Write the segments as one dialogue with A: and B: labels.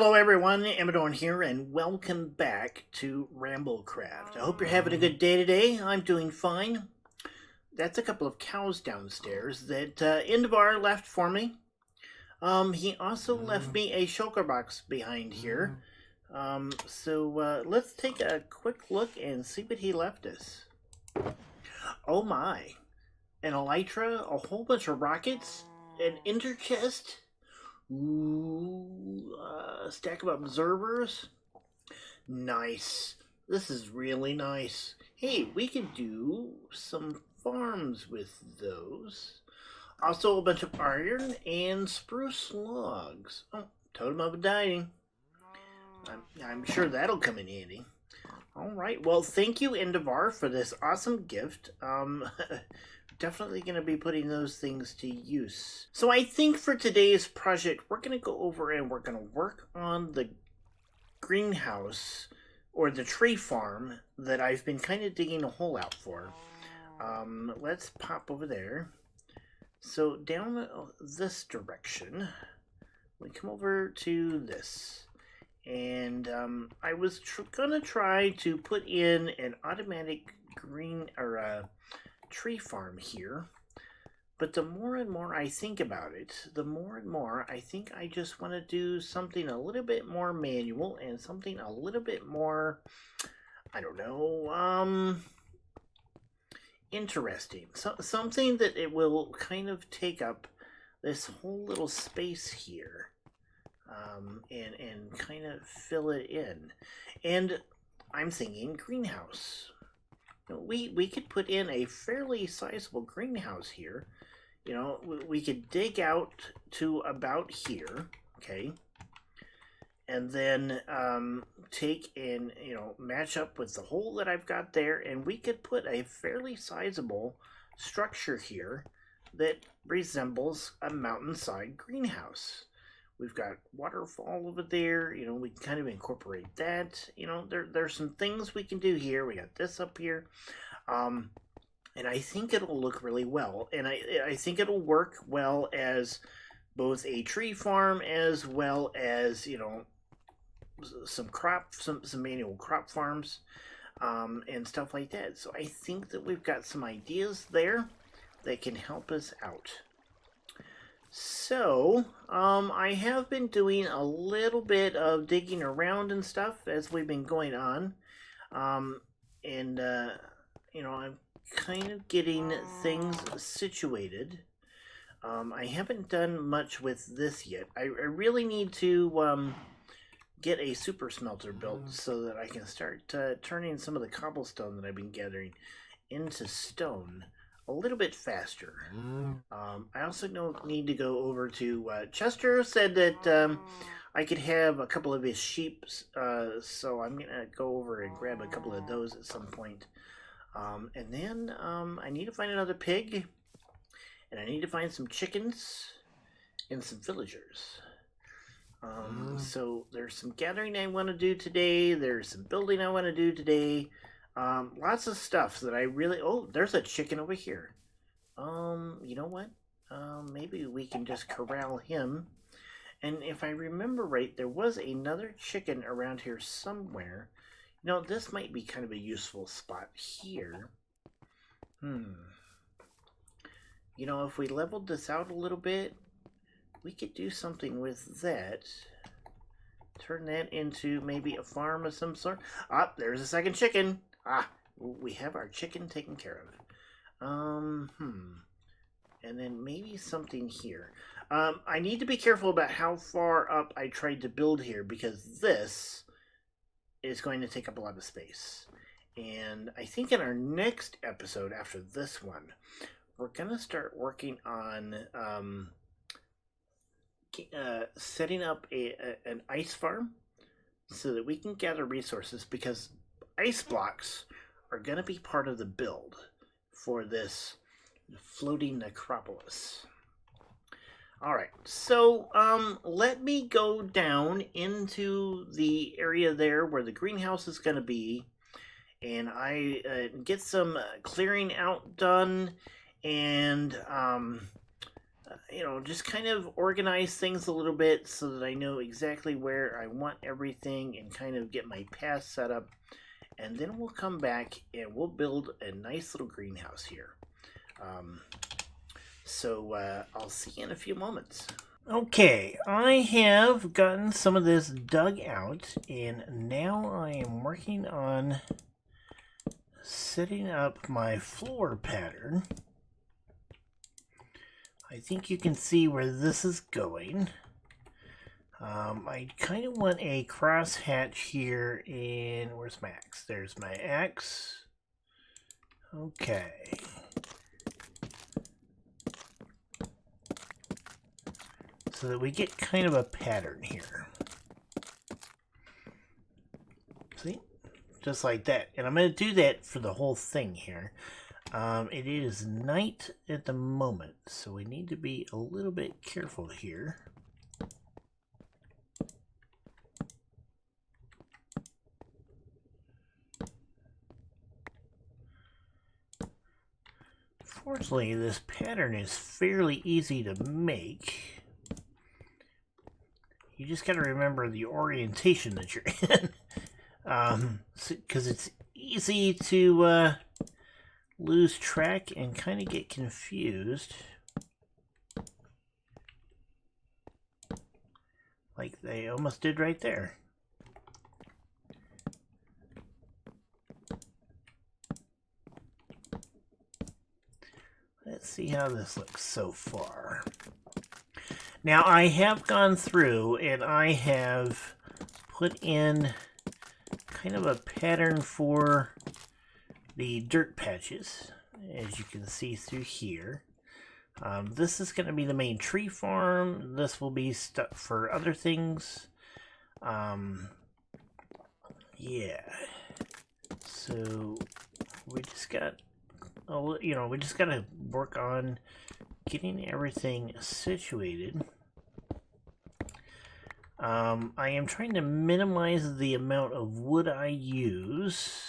A: Hello everyone, Amradorn here, and welcome back to RambleCraft. I hope you're having a good day today. I'm doing fine. That's a couple of cows downstairs that Indavar left for me. He also left me a shulker box behind here. So let's take a quick look and see what he left us. Oh my. An elytra, a whole bunch of rockets, an ender chest. Ooh, a stack of observers. Nice. This is really nice. Hey, we could do some farms with those. Also a bunch of iron and spruce logs. Oh, totem of undying. I'm sure that'll come in handy. Alright, well thank you Indavar for this awesome gift. Definitely going to be putting those things to use. So I think for today's project, we're going to go over and we're going to work on the greenhouse or the tree farm that I've been kind of digging a hole out for. Let's pop over there. So down this direction, we come over to this. And I was going to try to put in an automatic green or tree farm here, but the more and more I think about it, the more and more I think I just want to do something a little bit more manual and something a little bit more, I don't know, interesting. So something that it will kind of take up this whole little space here, and kind of fill it in. And I'm thinking greenhouse. We could put in a fairly sizable greenhouse here. You know, we could dig out to about here, okay? And then take and, match up with the hole that I've got there, and we could put a fairly sizable structure here that resembles a mountainside greenhouse. We've got waterfall over there, we can kind of incorporate that. There's some things we can do here. We got this up here. And I think it'll look really well. And I think it'll work well as both a tree farm as well as, some manual crop farms, and stuff like that. So I think that we've got some ideas there that can help us out. So, I have been doing a little bit of digging around and stuff as we've been going on. I'm kind of getting things situated. I haven't done much with this yet. I really need to get a super smelter built so that I can start turning some of the cobblestone that I've been gathering into stone a little bit faster. I also need to go over to Chester said that I could have a couple of his sheep, so I'm gonna go over and grab a couple of those at some point. And then I need to find another pig, and I need to find some chickens and some villagers. So there's some gathering I want to do today. There's some building I want to do today. Lots of stuff that I really... Oh, there's a chicken over here. You know what? Maybe we can just corral him. And if I remember right, there was another chicken around here somewhere. This might be kind of a useful spot here. If we leveled this out a little bit, we could do something with that. Turn that into maybe a farm of some sort. Ah, there's a second chicken. We have our chicken taken care of. And then maybe something here. I need to be careful about how far up I tried to build here, because this is going to take up a lot of space. And I think in our next episode after this one, we're going to start working on setting up an ice farm so that we can gather resources, because ice blocks are going to be part of the build for this floating necropolis. Alright, so let me go down into the area there where the greenhouse is going to be, and I get some clearing out done, and you know, just kind of organize things a little bit so that I know exactly where I want everything and kind of get my path set up. And then we'll come back and we'll build a nice little greenhouse here. So I'll see you in a few moments. Okay, I have gotten some of this dug out, and now I am working on setting up my floor pattern. I think you can see where this is going. I kind of want a cross hatch here, and where's my axe? There's my axe. Okay. So that we get kind of a pattern here. See? Just like that. And I'm going to do that for the whole thing here. It is night at the moment, so we need to be a little bit careful here. Fortunately, this pattern is fairly easy to make. You just got to remember the orientation that you're in. Because it's easy to lose track and kind of get confused. Like they almost did right there. Let's see how this looks so far. Now I have gone through and I have put in kind of a pattern for the dirt patches, as you can see through here. This is going to be the main tree farm. This will be stuff for other things. Yeah. So we just got, we just got to work on getting everything situated. I am trying to minimize the amount of wood I use.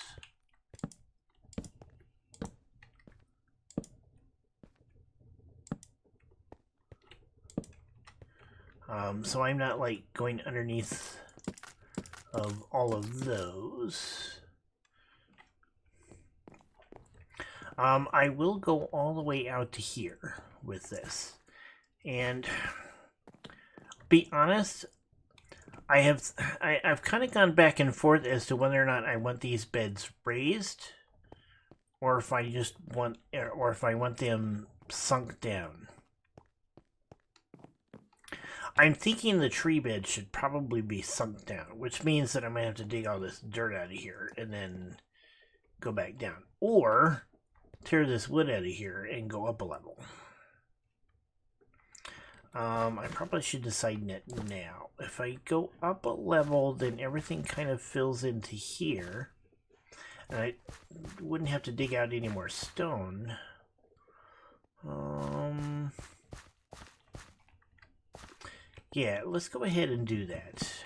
A: So I'm not like going underneath of all of those. I will go all the way out to here with this. And be honest, I've kind of gone back and forth as to whether or not I want these beds raised or if I just want, or if I want them sunk down. I'm thinking the tree bed should probably be sunk down, which means that I might have to dig all this dirt out of here and then go back down. Or tear this wood out of here and go up a level. I probably should decide that now. If I go up a level, then everything kind of fills into here. And I wouldn't have to dig out any more stone. Yeah, let's go ahead and do that.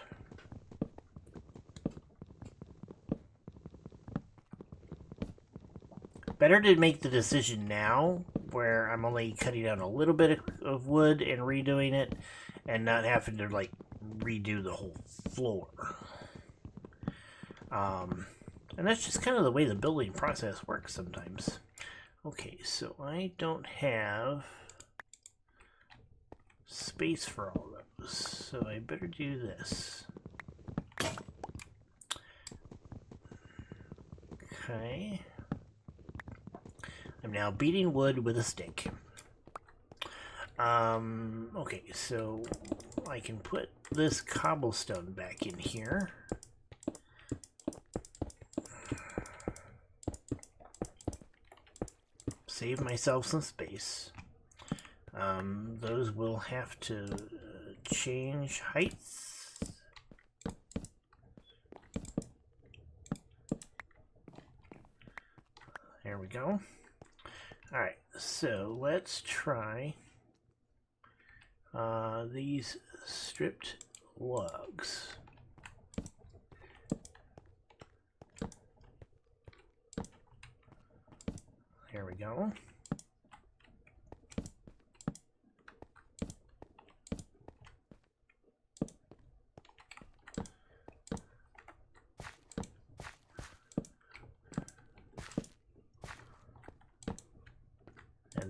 A: Better to make the decision now, where I'm only cutting down a little bit of wood and redoing it, and not having to, like, redo the whole floor. And that's just kind of the way the building process works sometimes. Okay, so I don't have space for all those, so I better do this. Okay. I'm now beating wood with a stick. Okay, so I can put this cobblestone back in here. Save myself some space. Those will have to change heights. There we go. Alright, so let's try these stripped logs. There we go.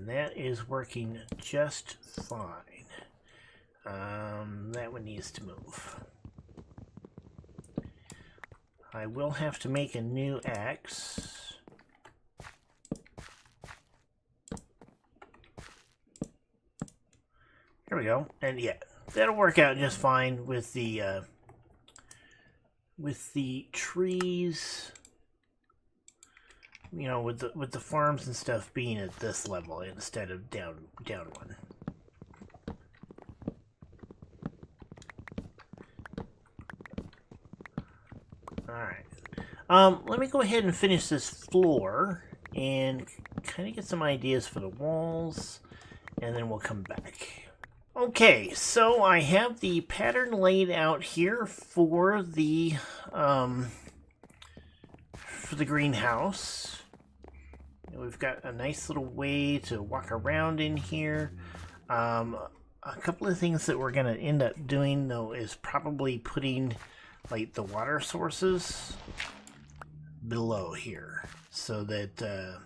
A: And that is working just fine. That one needs to move. I will have to make a new axe. There we go. And yeah, that'll work out just fine with the trees. You know, with the farms and stuff being at this level instead of down one. Alright. Let me go ahead and finish this floor and kind of get some ideas for the walls, and then we'll come back. Okay, so I have the pattern laid out here for the greenhouse. We've got a nice little way to walk around in here. A couple of things that we're going to end up doing, though, is probably putting like the water sources below here so that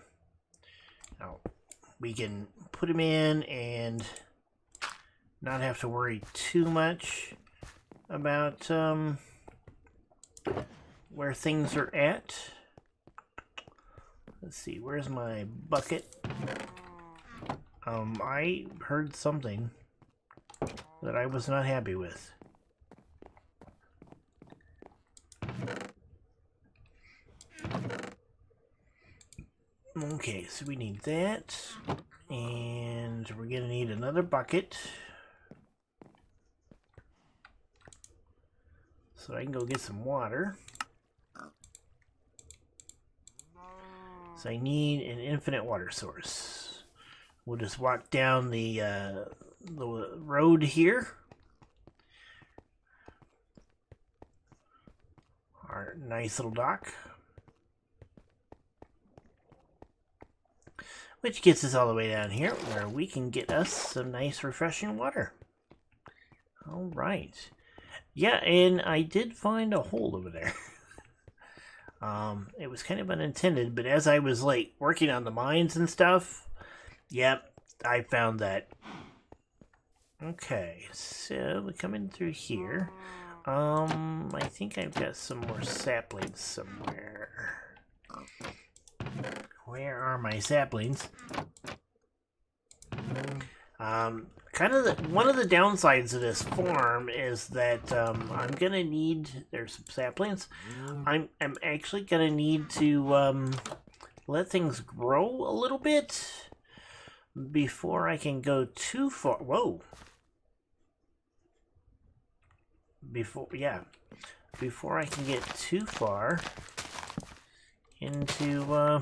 A: we can put them in and not have to worry too much about where things are at. Let's see, where's my bucket? I heard something that I was not happy with. Okay, so we need that, and we're gonna need another bucket. So I can go get some water. So I need an infinite water source. We'll just walk down the road here. Our nice little dock. Which gets us all the way down here where we can get us some nice refreshing water. Alright. Yeah, and I did find a hole over there. It was kind of unintended, but as I was like working on the mines and stuff, yep, I found that. Okay, so we're coming through here. I think I've got some more saplings somewhere. Where are my saplings? Kind of one of the downsides of this farm is that I'm gonna need. There's some saplings. I'm actually gonna need to let things grow a little bit before I can go too far. Whoa. Before I can get too far into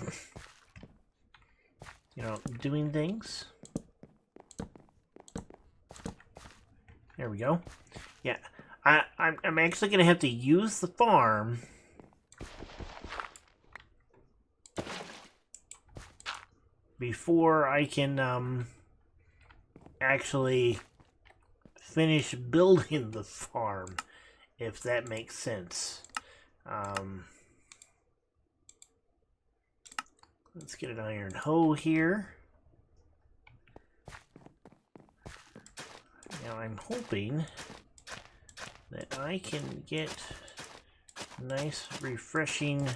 A: doing things. There we go. Yeah, I'm actually gonna have to use the farm before I can actually finish building the farm, if that makes sense. Let's get an iron hoe here. Now I'm hoping that I can get nice, refreshing,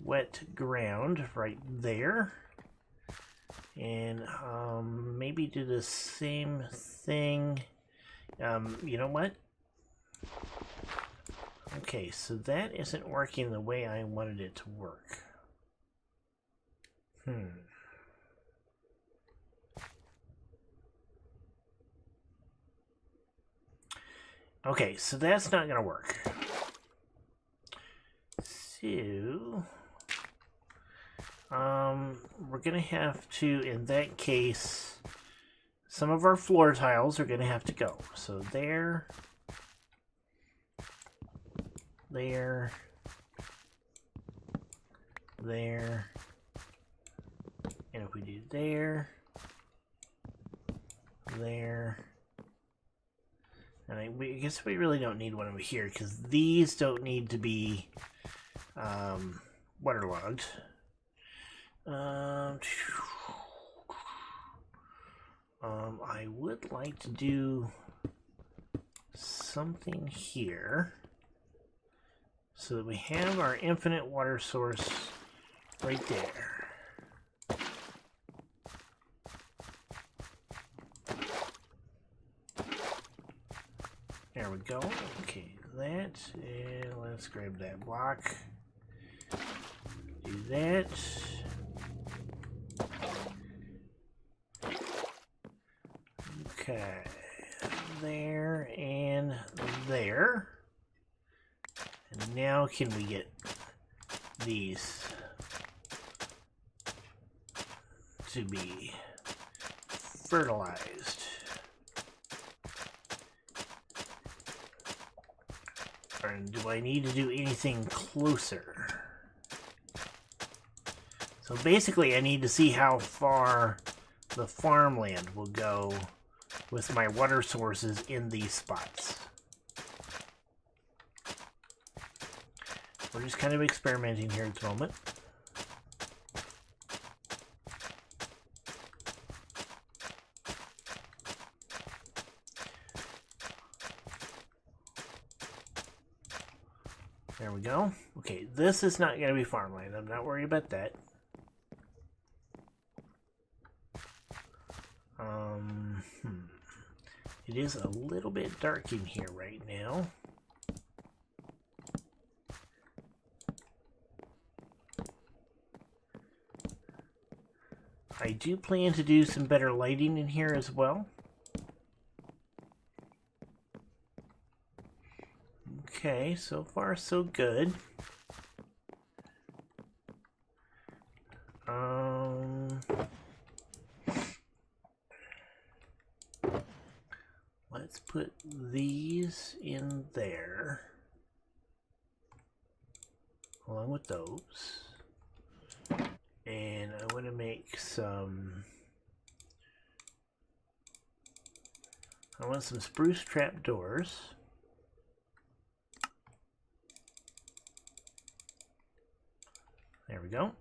A: wet ground right there. And maybe do the same thing. You know what? Okay, so that isn't working the way I wanted it to work. Okay, so that's not gonna work. So we're gonna have to, in that case, some of our floor tiles are gonna have to go. So there, there, and if we do there, and I guess we really don't need one over here because these don't need to be waterlogged. I would like to do something here so that we have our infinite water source right there. There we go. Okay, that, and let's grab that block. Do that. Okay, there and there. And now can we get these to be fertilized? Or do I need to do anything closer? So basically I need to see how far the farmland will go with my water sources in these spots. We're just kind of experimenting here at the moment. There we go. Okay, this is not going to be farmland. I'm not worried about that. It is a little bit dark in here right now. I do plan to do some better lighting in here as well. Okay, so far so good. Let's put these in there, along with those. And I want to make some... I want some spruce trap doors. There we go.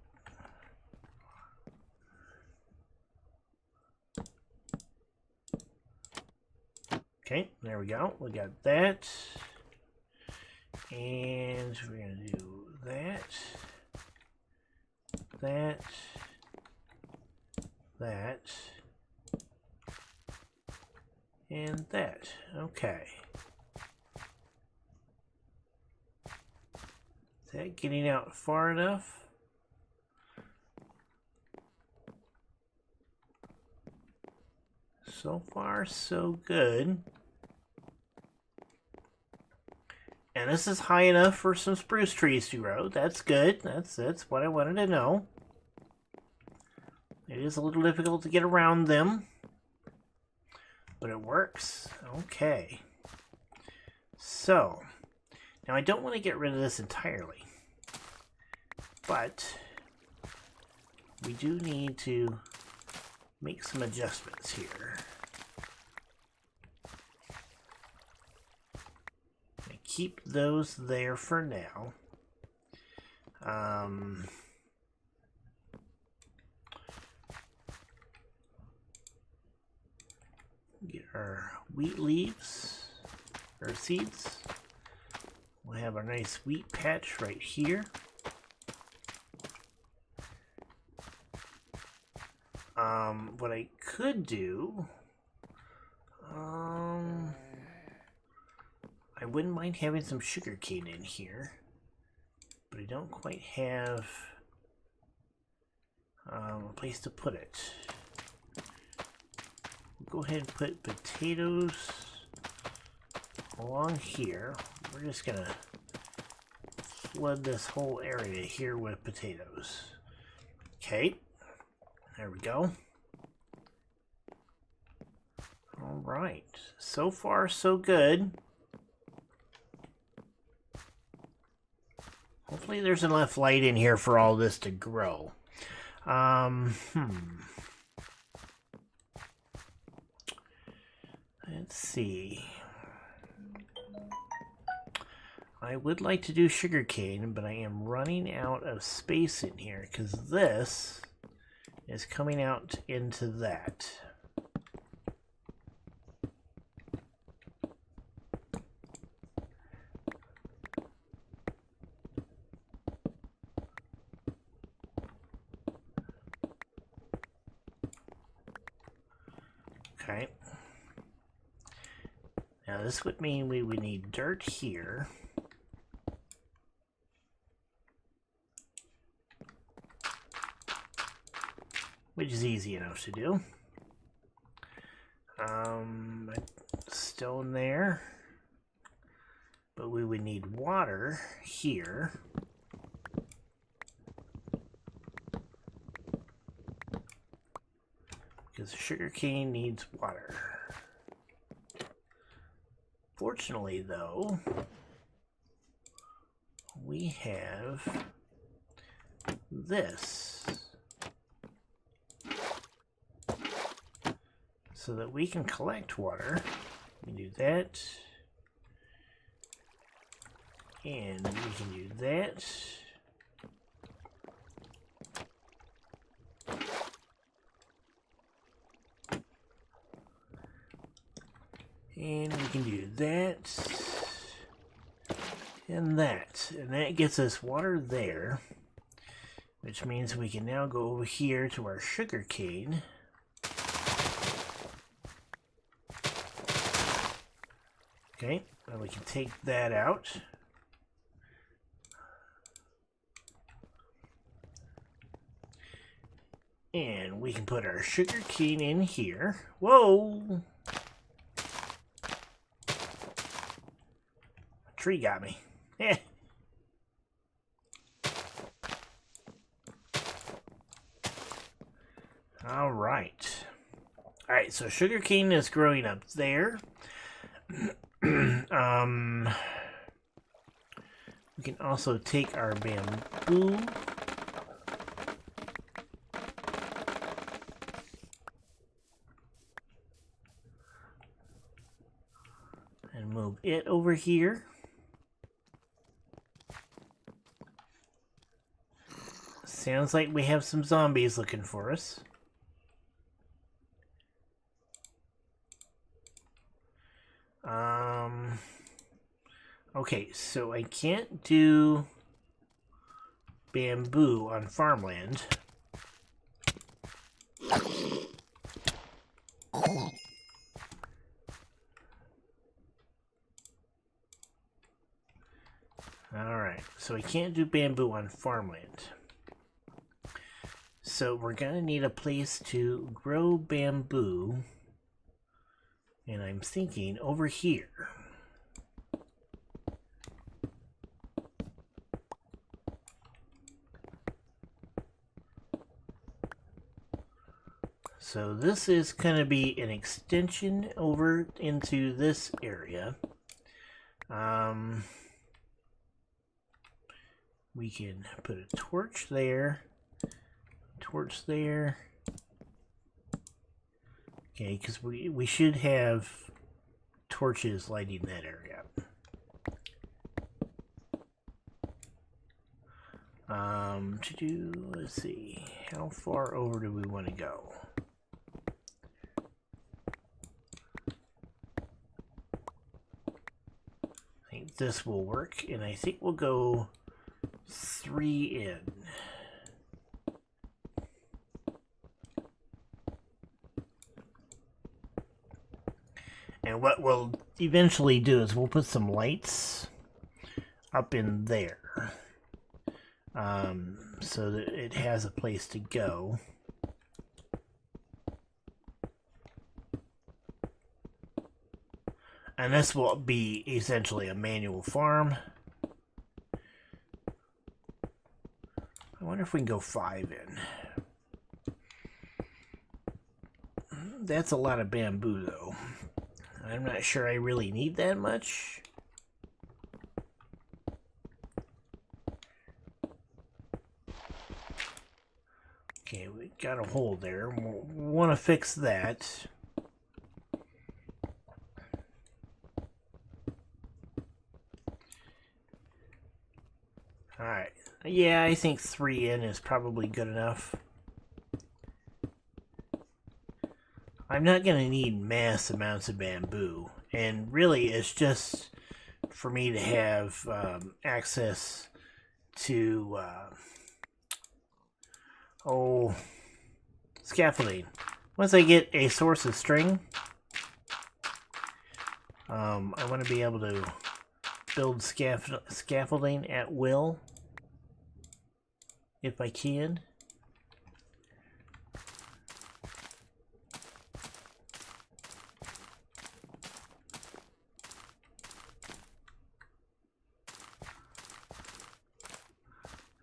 A: Okay, there we go. We got that. And we're going to do that. That. That. And that. Okay. Is that getting out far enough? So far, so good. And this is high enough for some spruce trees to grow. That's good. That's what I wanted to know. It is a little difficult to get around them, but it works. Okay. So, now I don't want to get rid of this entirely, but we do need to make some adjustments here. Keep those there for now. Get our wheat leaves, or seeds. We'll have a nice wheat patch right here. What I could do, I wouldn't mind having some sugarcane in here, but I don't quite have a place to put it. We'll go ahead and put potatoes along here. We're just gonna flood this whole area here with potatoes. Okay, there we go. All right, so far so good. Hopefully there's enough light in here for all this to grow. Let's see. I would like to do sugarcane, but I am running out of space in here because this is coming out into that. Okay. Now this would mean we would need dirt here. Which is easy enough to do. Stone there. But we would need water here. Because sugarcane needs water. Fortunately, though, we have this. So that we can collect water. We can do that. And we can do that. And we can do that. And that. And that gets us water there. Which means we can now go over here to our sugar cane. Okay, and we can take that out. And we can put our sugar cane in here. Whoa! A tree got me. Eh. All right. All right, so sugar cane is growing up there. We can also take our bamboo and move it over here. Sounds like we have some zombies looking for us. Okay, so I can't do bamboo on farmland. Alright, so I can't do bamboo on farmland. So we're gonna need a place to grow bamboo. And I'm thinking over here. So this is going to be an extension over into this area. We can put a torch there. Torch there. Okay, because we should have torches lighting that area. Let's see, how far over do we want to go? I think this will work, and I think we'll go 3 in. And what we'll eventually do is we'll put some lights up in there. So that it has a place to go. And this will be essentially a manual farm. I wonder if we can go 5 in. That's a lot of bamboo, though. I'm not sure I really need that much. Okay, we got a hole there. We'll want to fix that. Alright. Yeah, I think 3 in is probably good enough. I'm not going to need mass amounts of bamboo. And really, it's just for me to have access to... scaffolding. Once I get a source of string, I want to be able to build scaffolding at will, if I can.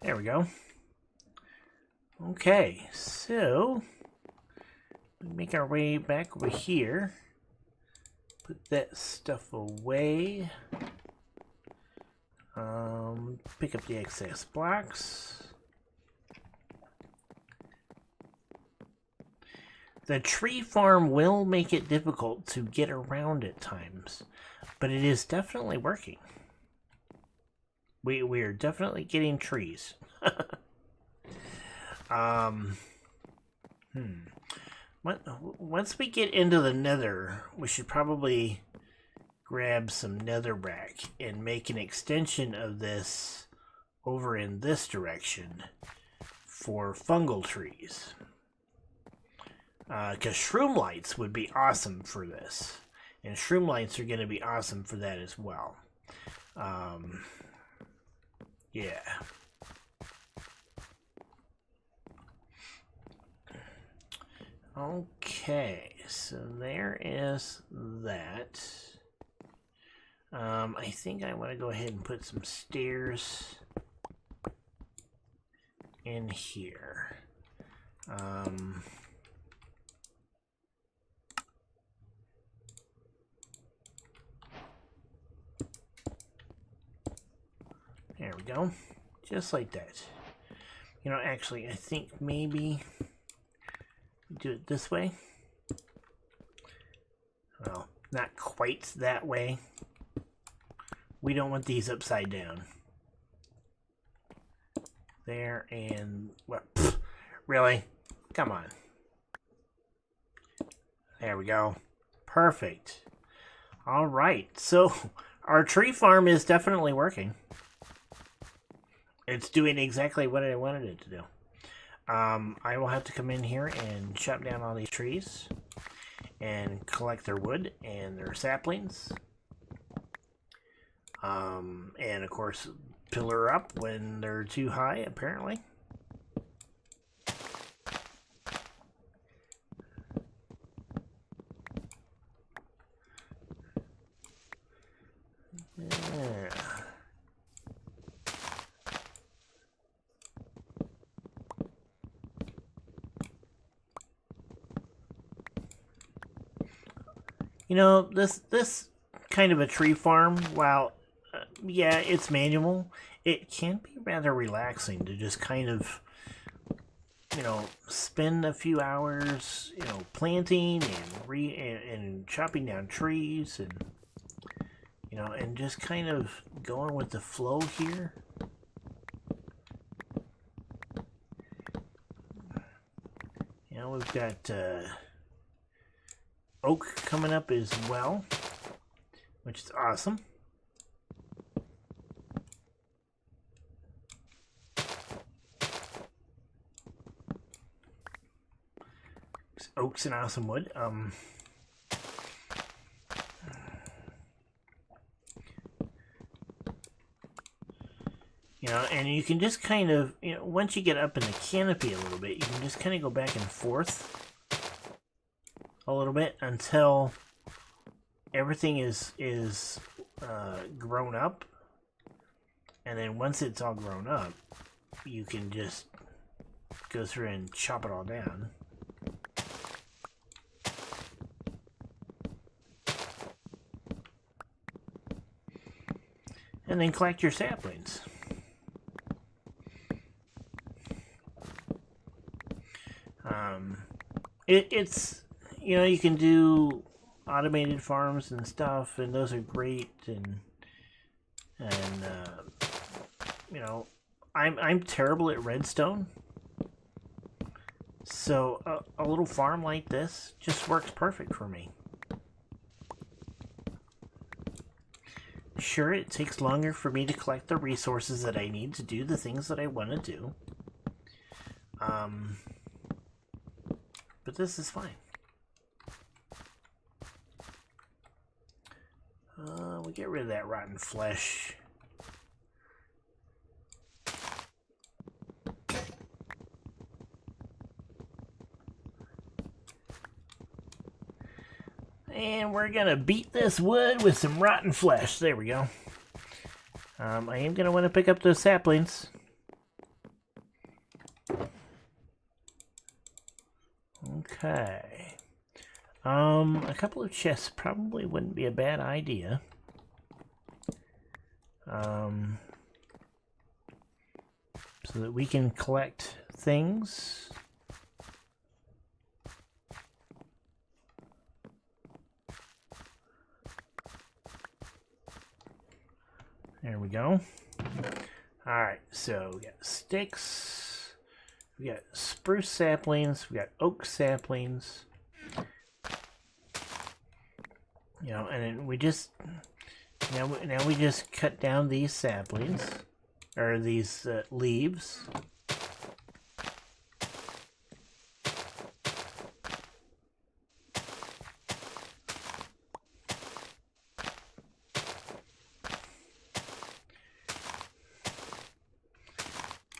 A: There we go. Okay, so we make our way back over here. Put that stuff away. Pick up the excess blocks. The tree farm will make it difficult to get around at times, but it is definitely working. We are definitely getting trees. Once we get into the nether, we should probably grab some netherrack and make an extension of this over in this direction for fungal trees. Because shroom lights would be awesome for this. And shroom lights are going to be awesome for that as well. Yeah. Okay, so there is that. I think I want to go ahead and put some stairs in here. There we go. Just like that. You know, actually, I think maybe do it this way. Well, not quite that way. We don't want these upside down. There and what? Well, really? Come on. There we go. Perfect. All right. So our tree farm is definitely working. It's doing exactly what I wanted it to do. I will have to come in here and chop down all these trees and collect their wood and their saplings. And of course, pillar up when they're too high, apparently. Yeah. You know, this kind of a tree farm, while yeah, it's manual, it can be rather relaxing to just kind of, you know, spend a few hours, you know, planting and chopping down trees and, you know, and just kind of going with the flow here. You know, we've got oak coming up as well, which is awesome. Oak's an awesome wood. You know, and you can just kind of, you know, once you get up in the canopy a little bit, you can just kind of go back and forth a little bit until everything is grown up, and then once it's all grown up, you can just go through and chop it all down. And then collect your saplings. It's, you know, you can do automated farms and stuff, and those are great, and you know, I'm terrible at redstone, so a little farm like this just works perfect for me. Sure, it takes longer for me to collect the resources that I need to do the things that I want to do, but this is fine. we'll get rid of that rotten flesh. And we're gonna beat this wood with some rotten flesh. There we go. I am gonna want to pick up those saplings. Okay. A couple of chests probably wouldn't be a bad idea. So that we can collect things. There we go. Alright, so we got sticks, we got spruce saplings, we got oak saplings. You know, and then we just now we just cut down these saplings or these leaves.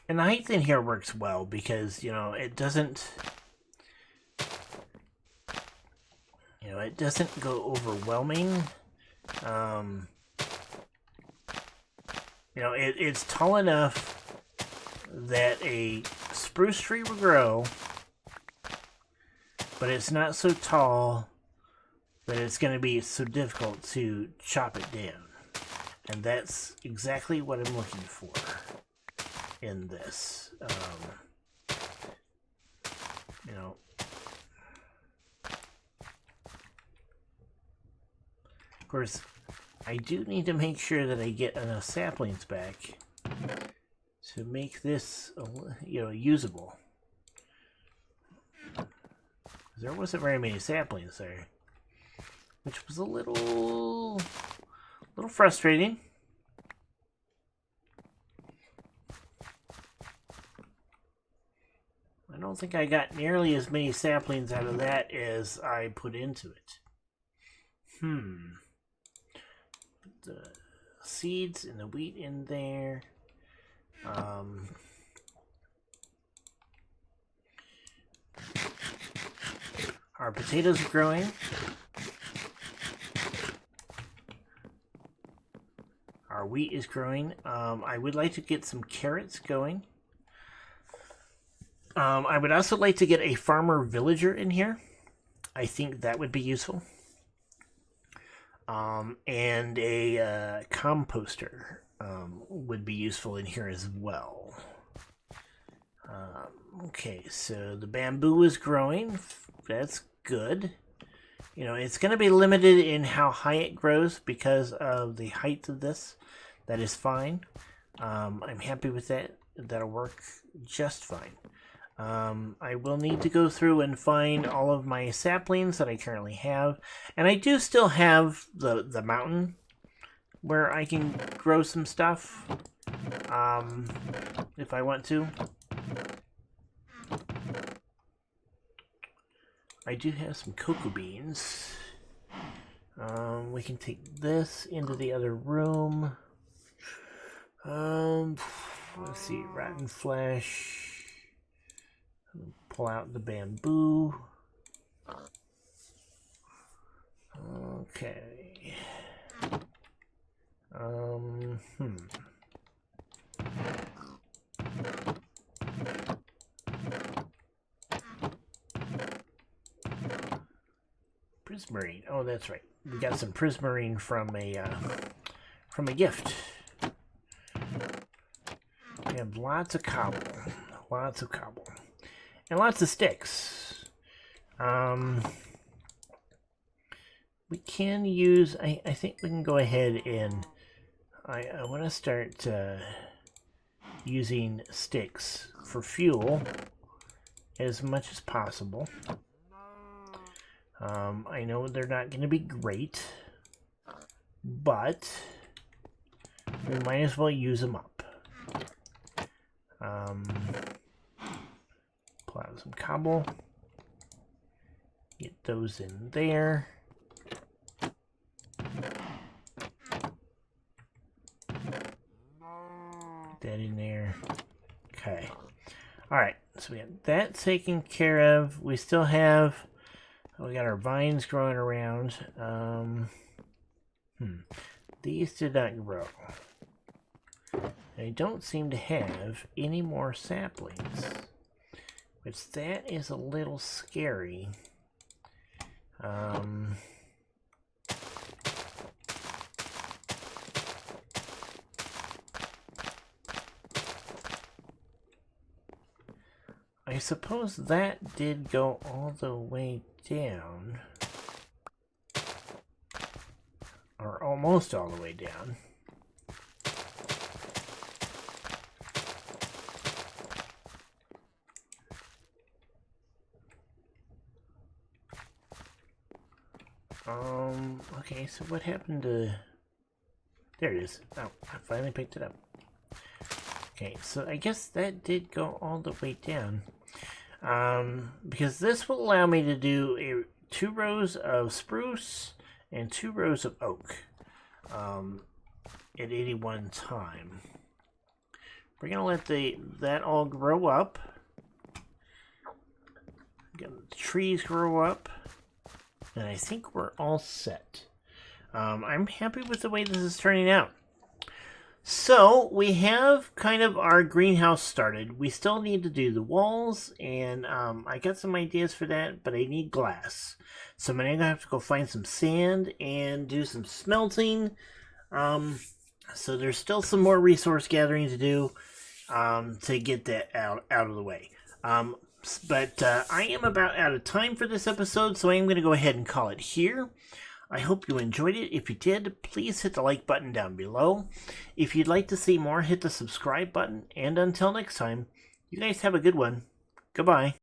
A: And the height in here works well because, you know, it doesn't go overwhelming. You know, it's tall enough that a spruce tree will grow, but it's not so tall that it's going to be so difficult to chop it down. And that's exactly what I'm looking for in this. You know, of course, I do need to make sure that I get enough saplings back to make this, you know, usable. There wasn't very many saplings there, which was a little frustrating. I don't think I got nearly as many saplings out of that as I put into it. The seeds and the wheat in there. Our potatoes are growing. Our wheat is growing. I would like to get some carrots going. I would also like to get a farmer villager in here. I think that would be useful. And a composter would be useful in here as well. Okay, so the bamboo is growing. That's good. You know, it's going to be limited in how high it grows because of the height of this. That is fine. I'm happy with that. That'll work just fine. I will need to go through and find all of my saplings that I currently have. And I do still have the mountain where I can grow some stuff. If I want to. I do have some cocoa beans. We can take this into the other room. Let's see, rotten flesh. Pull out the bamboo. Okay. Prismarine. Oh, that's right. We got some prismarine from a gift. We have lots of cobble. Lots of cobble. And lots of sticks. We can use, I think we can go ahead and I want to start using sticks for fuel as much as possible. I know they're not going to be great, but we might as well use them up. Pull out some cobble. Get those in there. Okay. Alright, so we got that taken care of. We still have... We got our vines growing around. These did not grow. I don't seem to have any more saplings, which that is a little scary. I suppose that did go all the way down. Or almost all the way down. Okay, so what happened to... There it is. Oh, I finally picked it up. Okay, so I guess that did go all the way down. Because this will allow me to do 2 rows of spruce and 2 rows of oak at any one time. We're going to let that all grow up. Get the trees grow up. And I think we're all set. I'm happy with the way this is turning out. So, we have kind of our greenhouse started. We still need to do the walls, and I got some ideas for that, but I need glass. So I'm going to have to go find some sand and do some smelting. So there's still some more resource gathering to do to get that out of the way. But I am about out of time for this episode, so I am going to go ahead and call it here. I hope you enjoyed it. If you did, please hit the like button down below. If you'd like to see more, hit the subscribe button. And until next time, you guys have a good one. Goodbye.